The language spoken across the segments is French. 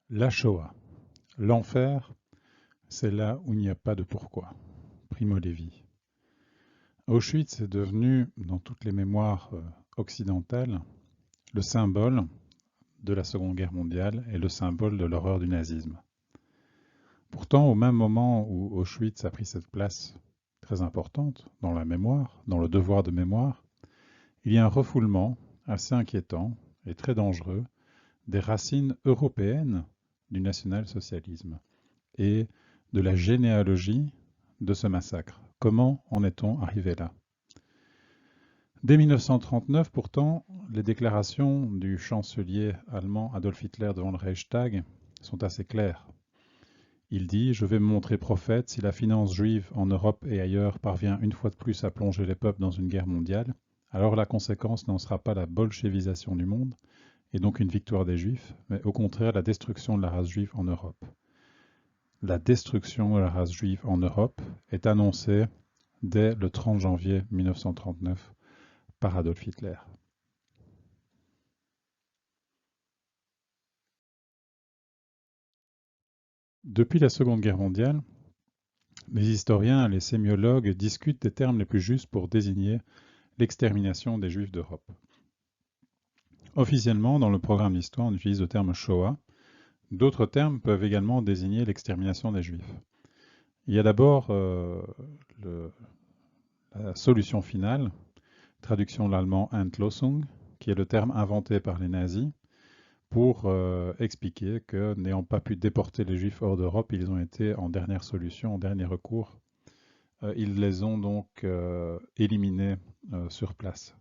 La Shoah. L'enfer, c'est là où il n'y a pas de pourquoi. Primo Levi. Auschwitz est devenu, dans toutes les mémoires occidentales, le symbole de la Seconde Guerre mondiale et le symbole de l'horreur du nazisme. Pourtant, au même moment où Auschwitz a pris cette place très importante dans la mémoire, dans le devoir de mémoire, il y a un refoulement assez inquiétant et très dangereux des racines européennes du national-socialisme et de la généalogie de ce massacre. Comment en est-on arrivé là? Dès 1939, pourtant, les déclarations du chancelier allemand Adolf Hitler devant le Reichstag sont assez claires. Il dit « Je vais me montrer prophète, si la finance juive en Europe et ailleurs parvient une fois de plus à plonger les peuples dans une guerre mondiale, alors la conséquence n'en sera pas la bolchevisation du monde, et donc une victoire des juifs, mais au contraire la destruction de la race juive en Europe. » La destruction de la race juive en Europe est annoncée dès le 30 janvier 1939 par Adolf Hitler. Depuis la Seconde Guerre mondiale, les historiens et les sémiologues discutent des termes les plus justes pour désigner l'extermination des Juifs d'Europe. Officiellement, dans le programme d'histoire, on utilise le terme Shoah. D'autres termes peuvent également désigner l'extermination des Juifs. Il y a d'abord la solution finale, traduction de l'allemand Endlösung, qui est le terme inventé par les nazis pour expliquer que, n'ayant pas pu déporter les Juifs hors d'Europe, ils ont été en dernière solution, en dernier recours. Ils les ont donc éliminés sur place.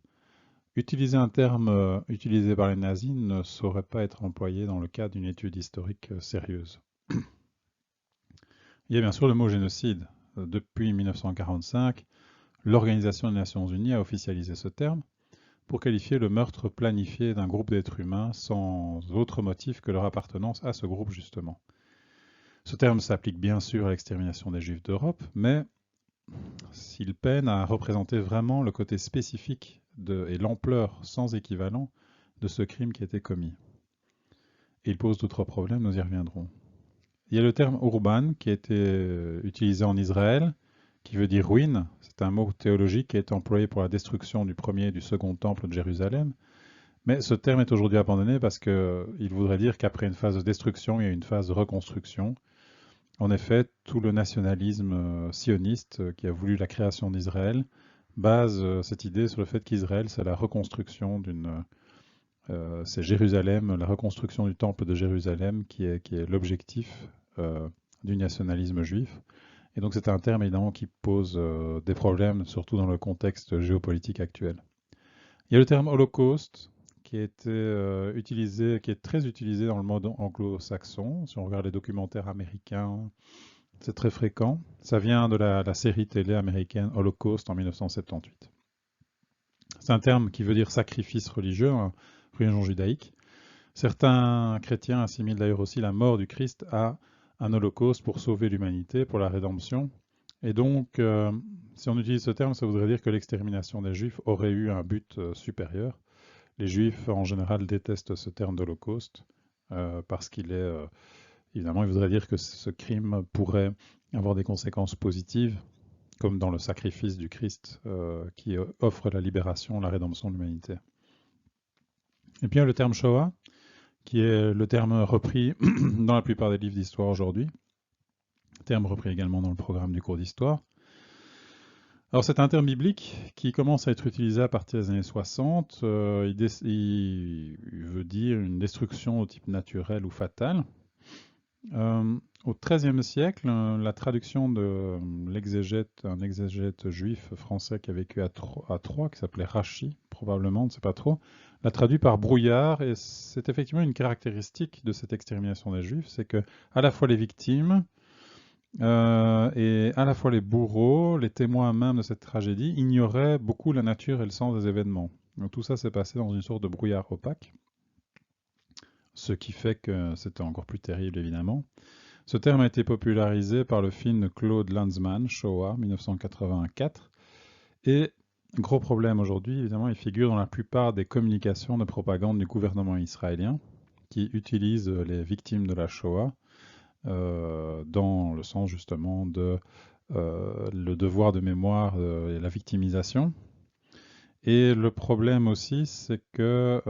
Utiliser un terme utilisé par les nazis ne saurait pas être employé dans le cadre d'une étude historique sérieuse. Il y a bien sûr le mot génocide. Depuis 1945, l'Organisation des Nations Unies a officialisé ce terme pour qualifier le meurtre planifié d'un groupe d'êtres humains sans autre motif que leur appartenance à ce groupe justement. Ce terme s'applique bien sûr à l'extermination des Juifs d'Europe, mais s'il peine à représenter vraiment le côté spécifique et l'ampleur sans équivalent de ce crime qui a été commis. Et il pose d'autres problèmes, nous y reviendrons. Il y a le terme urban qui a été utilisé en Israël, qui veut dire ruine. C'est un mot théologique qui est employé pour la destruction du premier et du second temple de Jérusalem. Mais ce terme est aujourd'hui abandonné parce qu'il voudrait dire qu'après une phase de destruction, il y a une phase de reconstruction. En effet, tout le nationalisme sioniste qui a voulu la création d'Israël base cette idée sur le fait qu'Israël, c'est la reconstruction c'est Jérusalem, la reconstruction du temple de Jérusalem qui est l'objectif du nationalisme juif. Et donc c'est un terme évidemment qui pose des problèmes, surtout dans le contexte géopolitique actuel. Il y a le terme Holocauste qui a été utilisé, qui est très utilisé dans le monde anglo-saxon. Si on regarde les documentaires américains, c'est très fréquent. Ça vient de la série télé américaine Holocaust en 1978. C'est un terme qui veut dire sacrifice religieux, religion judaïque. Certains chrétiens assimilent d'ailleurs aussi la mort du Christ à un holocauste pour sauver l'humanité, pour la rédemption. Et donc, si on utilise ce terme, ça voudrait dire que l'extermination des Juifs aurait eu un but supérieur. Les Juifs, en général, détestent ce terme d'holocauste parce qu'il est, évidemment, il voudrait dire que ce crime pourrait avoir des conséquences positives, comme dans le sacrifice du Christ qui offre la libération, la rédemption de l'humanité. Et puis il y a le terme Shoah, qui est le terme repris dans la plupart des livres d'histoire aujourd'hui, terme repris également dans le programme du cours d'histoire. Alors c'est un terme biblique qui commence à être utilisé à partir des années 60. Il veut dire une destruction au type naturel ou fatal. Au XIIIe siècle, la traduction de un exégète juif français qui a vécu à Troyes, qui s'appelait Rachi, probablement, on ne sait pas trop, l'a traduit par brouillard, et c'est effectivement une caractéristique de cette extermination des juifs, c'est que à la fois les victimes et à la fois les bourreaux, les témoins même de cette tragédie, ignoraient beaucoup la nature et le sens des événements. Donc tout ça s'est passé dans une sorte de brouillard opaque, ce qui fait que c'était encore plus terrible évidemment. Ce terme a été popularisé par le film de Claude Lanzmann, Shoah, 1984. Et, gros problème aujourd'hui, évidemment, il figure dans la plupart des communications de propagande du gouvernement israélien, qui utilise les victimes de la Shoah dans le sens justement de le devoir de mémoire et la victimisation. Et le problème aussi, c'est que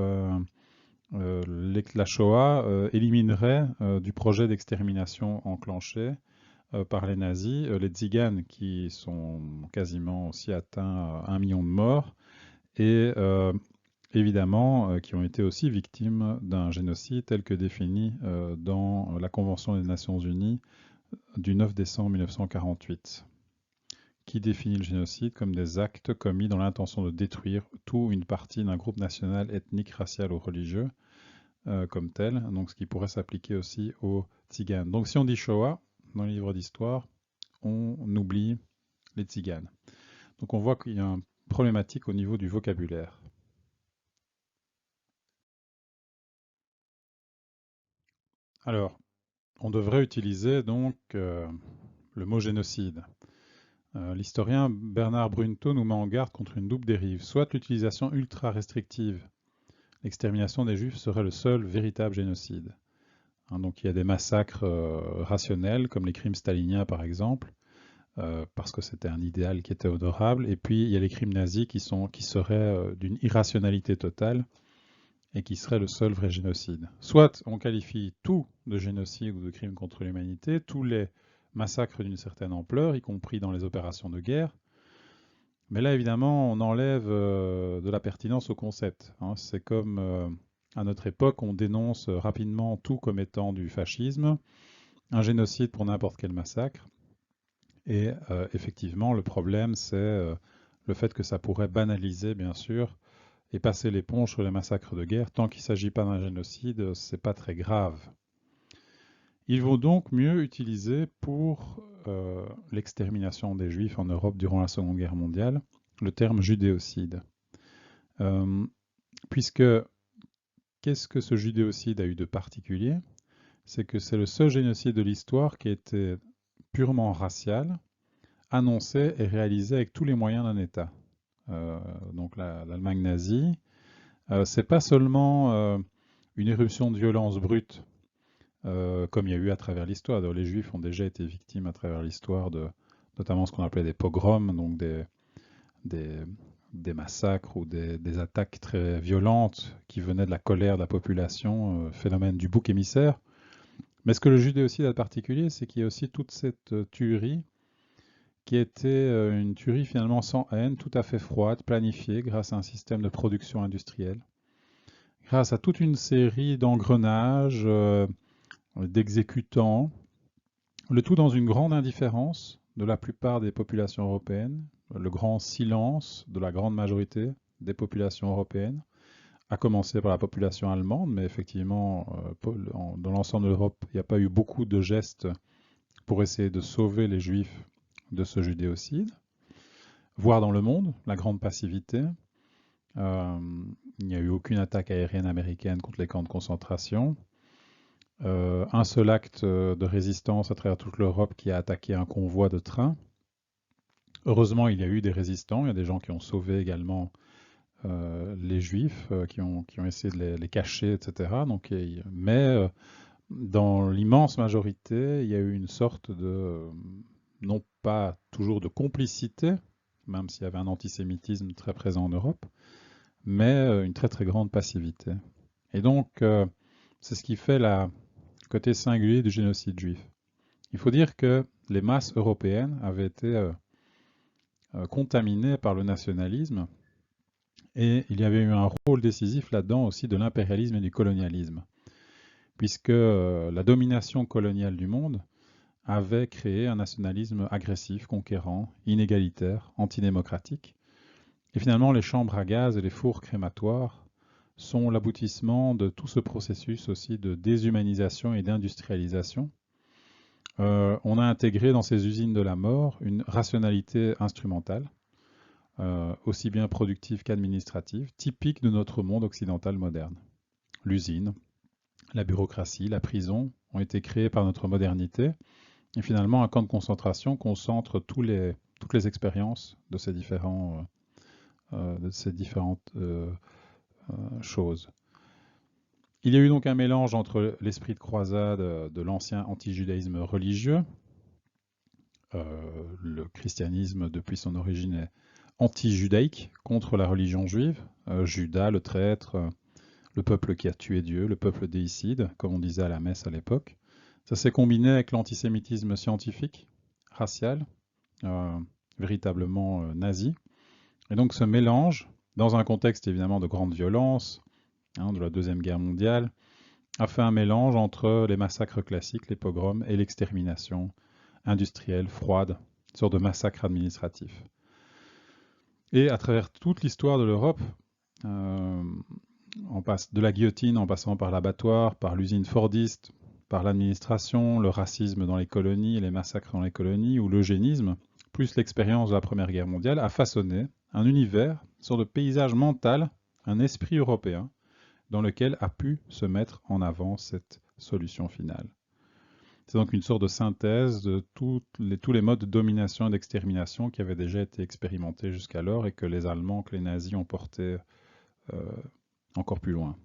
la Shoah éliminerait du projet d'extermination enclenché par les nazis les Tziganes qui sont quasiment aussi atteints à 1 million de morts et évidemment qui ont été aussi victimes d'un génocide tel que défini dans la Convention des Nations Unies du 9 décembre 1948, qui définit le génocide comme des actes commis dans l'intention de détruire tout ou une partie d'un groupe national, ethnique, racial ou religieux comme tel, donc ce qui pourrait s'appliquer aussi aux Tziganes. Donc si on dit Shoah dans les livres d'histoire, on oublie les Tziganes. Donc on voit qu'il y a une problématique au niveau du vocabulaire. Alors, on devrait utiliser donc le mot génocide. L'historien Bernard Brunto nous met en garde contre une double dérive. Soit l'utilisation ultra restrictive, l'extermination des Juifs serait le seul véritable génocide. Donc il y a des massacres rationnels, comme les crimes staliniens par exemple, parce que c'était un idéal qui était honorable. Et puis il y a les crimes nazis qui seraient d'une irrationalité totale et qui seraient le seul vrai génocide. Soit on qualifie tout de génocide ou de crime contre l'humanité, tous les massacres d'une certaine ampleur, y compris dans les opérations de guerre. Mais là, évidemment, on enlève de la pertinence au concept. C'est comme à notre époque, on dénonce rapidement tout comme étant du fascisme, un génocide pour n'importe quel massacre. Et effectivement, le problème, c'est le fait que ça pourrait banaliser, bien sûr, et passer l'éponge sur les massacres de guerre. Tant qu'il ne s'agit pas d'un génocide, c'est pas très grave. Il vaut donc mieux utiliser pour l'extermination des Juifs en Europe durant la Seconde Guerre mondiale le terme judéocide. Puisque qu'est-ce que ce judéocide a eu de particulier? C'est que c'est le seul génocide de l'histoire qui était purement racial, annoncé et réalisé avec tous les moyens d'un État. Donc l'Allemagne nazie, c'est pas seulement une éruption de violence brute, comme il y a eu à travers l'histoire. Les Juifs ont déjà été victimes à travers l'histoire de notamment ce qu'on appelait des pogroms, donc des massacres ou des attaques très violentes qui venaient de la colère de la population, phénomène du bouc émissaire. Mais ce que le judéocide a de particulier, c'est qu'il y a aussi toute cette tuerie qui était une tuerie finalement sans haine, tout à fait froide, planifiée grâce à un système de production industrielle, grâce à toute une série d'engrenages, d'exécutants, le tout dans une grande indifférence de la plupart des populations européennes, le grand silence de la grande majorité des populations européennes, à commencer par la population allemande, mais effectivement, dans l'ensemble de l'Europe, il n'y a pas eu beaucoup de gestes pour essayer de sauver les Juifs de ce judéocide. Voire dans le monde, la grande passivité. Il n'y a eu aucune attaque aérienne américaine contre les camps de concentration. Un seul acte de résistance à travers toute l'Europe qui a attaqué un convoi de trains. Heureusement, il y a eu des résistants, il y a des gens qui ont sauvé également les Juifs, qui ont essayé de les cacher, etc. Donc, mais dans l'immense majorité, il y a eu une sorte de, non pas toujours de complicité, même s'il y avait un antisémitisme très présent en Europe, mais une très très grande passivité. Et donc, c'est ce qui fait le côté singulier du génocide juif. Il faut dire que les masses européennes avaient été contaminées par le nationalisme, et il y avait eu un rôle décisif là-dedans aussi de l'impérialisme et du colonialisme, puisque la domination coloniale du monde avait créé un nationalisme agressif, conquérant, inégalitaire, antidémocratique. Et finalement, les chambres à gaz et les fours crématoires sont l'aboutissement de tout ce processus aussi de déshumanisation et d'industrialisation. On a intégré dans ces usines de la mort une rationalité instrumentale, aussi bien productive qu'administrative, typique de notre monde occidental moderne. L'usine, la bureaucratie, la prison ont été créées par notre modernité, et finalement un camp de concentration concentre toutes les expériences de ces différentes choses. Il y a eu donc un mélange entre l'esprit de croisade de l'ancien antijudaïsme religieux. Le christianisme, depuis son origine, est anti-judaïque, contre la religion juive. Judas, le traître, le peuple qui a tué Dieu, le peuple déicide, comme on disait à la messe à l'époque. Ça s'est combiné avec l'antisémitisme scientifique, racial, véritablement nazi. Et donc ce mélange, dans un contexte évidemment de grande violence, de la Deuxième Guerre mondiale, a fait un mélange entre les massacres classiques, les pogroms, et l'extermination industrielle, froide, une sorte de massacre administratif. Et à travers toute l'histoire de l'Europe, on passe de la guillotine en passant par l'abattoir, par l'usine fordiste, par l'administration, le racisme dans les colonies, les massacres dans les colonies, ou l'eugénisme, plus l'expérience de la Première Guerre mondiale, a façonné un univers, une sorte de paysage mental, un esprit européen, dans lequel a pu se mettre en avant cette solution finale. C'est donc une sorte de synthèse de tous les modes de domination et d'extermination qui avaient déjà été expérimentés jusqu'alors et que les Allemands, que les nazis ont portés encore plus loin.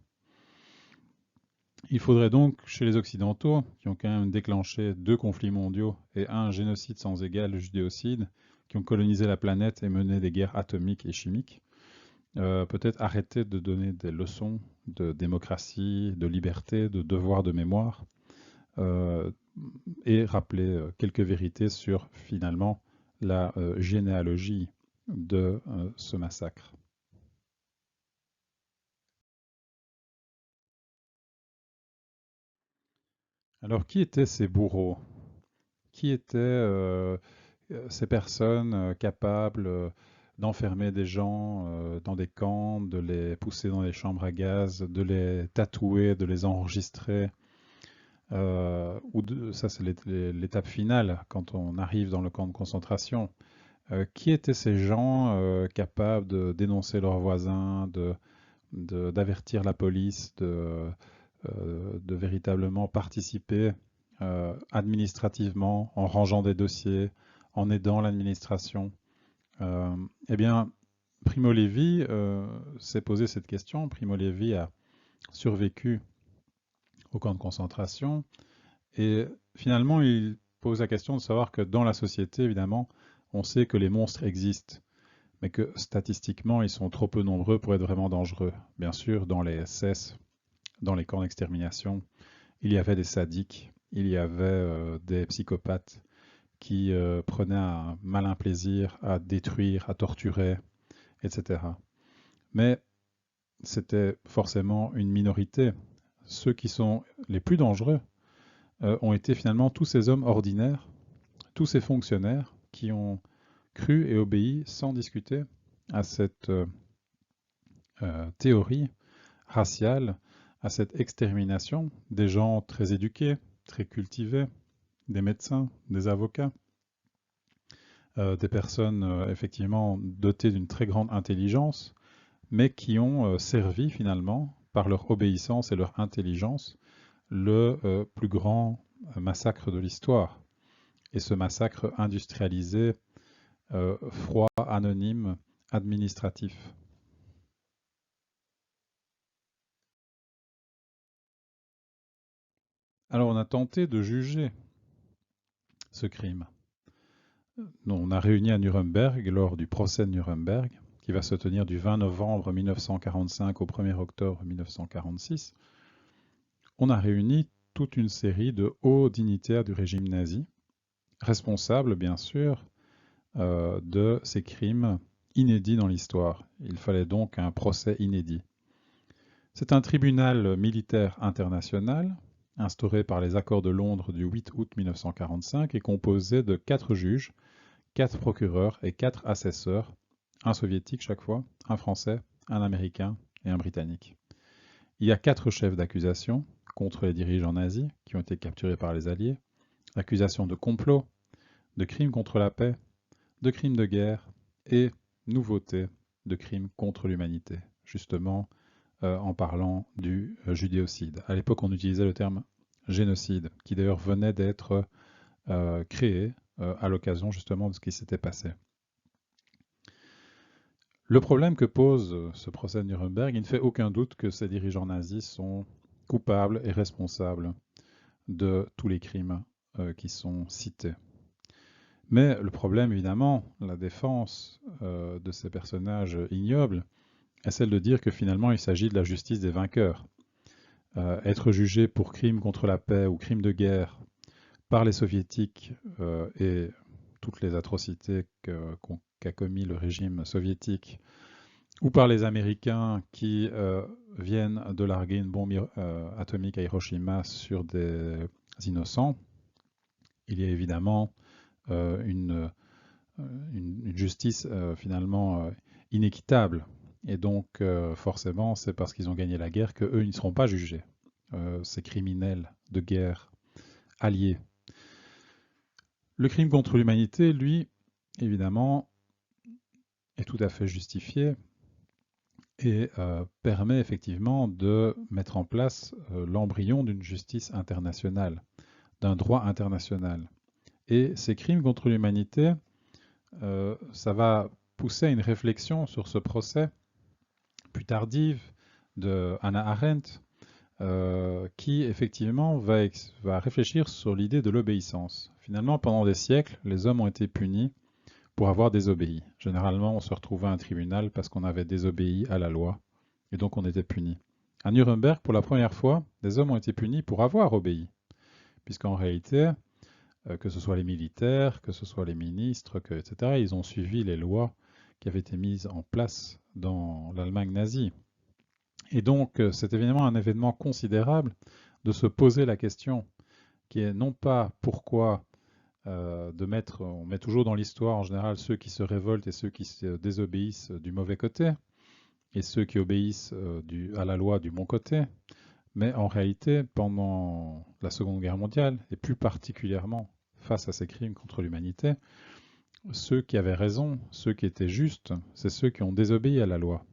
Il faudrait donc, chez les Occidentaux, qui ont quand même déclenché 2 conflits mondiaux et un génocide sans égal, le judéocide, qui ont colonisé la planète et mené des guerres atomiques et chimiques, peut-être arrêter de donner des leçons de démocratie, de liberté, de devoir de mémoire, et rappeler quelques vérités sur finalement la généalogie de ce massacre. Alors, qui étaient ces bourreaux? Qui étaient ces personnes capables d'enfermer des gens dans des camps, de les pousser dans des chambres à gaz, de les tatouer, de les enregistrer? Ça, c'est l'étape finale quand on arrive dans le camp de concentration. Qui étaient ces gens capables de dénoncer leurs voisins, d'avertir la police, de véritablement participer administrativement en rangeant des dossiers, en aidant l'administration? Eh bien, Primo Levi s'est posé cette question. Primo Levi a survécu au camp de concentration et finalement il pose la question de savoir que dans la société, évidemment, on sait que les monstres existent, mais que statistiquement, ils sont trop peu nombreux pour être vraiment dangereux. Bien sûr, dans les SS, dans les camps d'extermination, il y avait des sadiques, il y avait des psychopathes qui prenaient un malin plaisir à détruire, à torturer, etc. Mais c'était forcément une minorité. Ceux qui sont les plus dangereux ont été finalement tous ces hommes ordinaires, tous ces fonctionnaires qui ont cru et obéi sans discuter à cette théorie raciale, à cette extermination des gens très éduqués, très cultivés, des médecins, des avocats, des personnes effectivement dotées d'une très grande intelligence, mais qui ont servi finalement, par leur obéissance et leur intelligence, le plus grand massacre de l'histoire. Et ce massacre industrialisé, froid, anonyme, administratif. Alors on a tenté de juger ce crime. On a réuni à Nuremberg lors du procès de Nuremberg, qui va se tenir du 20 novembre 1945 au 1er octobre 1946. On a réuni toute une série de hauts dignitaires du régime nazi, responsables bien sûr de ces crimes inédits dans l'histoire. Il fallait donc un procès inédit. C'est un tribunal militaire international instauré par les accords de Londres du 8 août 1945 et composé de 4 juges, 4 procureurs et 4 assesseurs, un soviétique chaque fois, un français, un américain et un britannique. Il y a 4 chefs d'accusation contre les dirigeants nazis qui ont été capturés par les Alliés, accusation de complot, de crimes contre la paix, de crimes de guerre et, nouveauté, de crimes contre l'humanité, justement en parlant du judéocide. À l'époque, on utilisait le terme génocide, qui d'ailleurs venait d'être créé à l'occasion justement de ce qui s'était passé. Le problème que pose ce procès de Nuremberg, il ne fait aucun doute que ces dirigeants nazis sont coupable et responsable de tous les crimes qui sont cités. Mais le problème, évidemment, la défense de ces personnages ignobles, est celle de dire que finalement il s'agit de la justice des vainqueurs. Être jugé pour crime contre la paix ou crime de guerre par les soviétiques et toutes les atrocités qu'a commis le régime soviétique, ou par les Américains qui viennent de larguer une bombe atomique à Hiroshima sur des innocents, il y a évidemment une justice finalement inéquitable. Et donc forcément, c'est parce qu'ils ont gagné la guerre qu'eux ne seront pas jugés, ces criminels de guerre alliés. Le crime contre l'humanité, lui, évidemment, est tout à fait justifié et permet effectivement de mettre en place l'embryon d'une justice internationale, d'un droit international. Et ces crimes contre l'humanité, ça va pousser à une réflexion sur ce procès plus tardive de Hannah Arendt, qui effectivement va réfléchir sur l'idée de l'obéissance. Finalement, pendant des siècles, les hommes ont été punis pour avoir désobéi. Généralement, on se retrouvait à un tribunal parce qu'on avait désobéi à la loi, et donc on était puni. À Nuremberg, pour la première fois, des hommes ont été punis pour avoir obéi, puisqu'en réalité, que ce soit les militaires, que ce soit les ministres, etc., ils ont suivi les lois qui avaient été mises en place dans l'Allemagne nazie. Et donc, c'est évidemment un événement considérable de se poser la question, qui est non pas pourquoi on met toujours dans l'histoire en général ceux qui se révoltent et ceux qui se désobéissent du mauvais côté, et ceux qui obéissent à la loi du bon côté, mais en réalité, pendant la Seconde Guerre mondiale, et plus particulièrement face à ces crimes contre l'humanité, ceux qui avaient raison, ceux qui étaient justes, c'est ceux qui ont désobéi à la loi.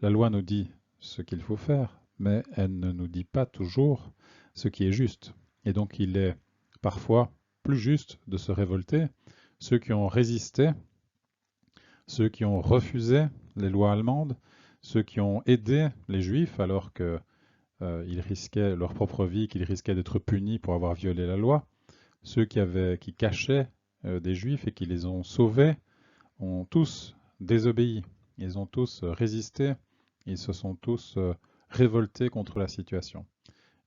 La loi nous dit ce qu'il faut faire, mais elle ne nous dit pas toujours ce qui est juste. Et donc il est parfois plus juste de se révolter. Ceux qui ont résisté, ceux qui ont refusé les lois allemandes, ceux qui ont aidé les juifs alors qu'ils risquaient leur propre vie, qu'ils risquaient d'être punis pour avoir violé la loi, ceux qui cachaient des juifs et qui les ont sauvés, ont tous désobéi. Ils ont tous résisté, ils se sont tous révoltés contre la situation.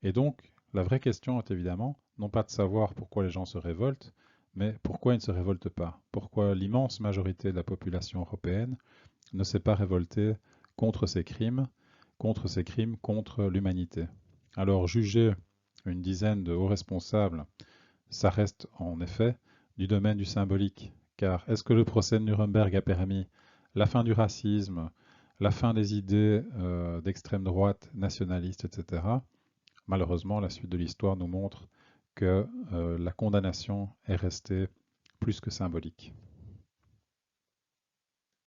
Et donc, la vraie question est évidemment, non pas de savoir pourquoi les gens se révoltent, mais pourquoi ils ne se révoltent pas. Pourquoi l'immense majorité de la population européenne ne s'est pas révoltée contre ces crimes contre l'humanité. Alors, juger une dizaine de hauts responsables, ça reste en effet du domaine du symbolique. Car est-ce que le procès de Nuremberg a permis la fin du racisme, la fin des idées d'extrême droite, nationalistes, etc. Malheureusement, la suite de l'histoire nous montre que la condamnation est restée plus que symbolique.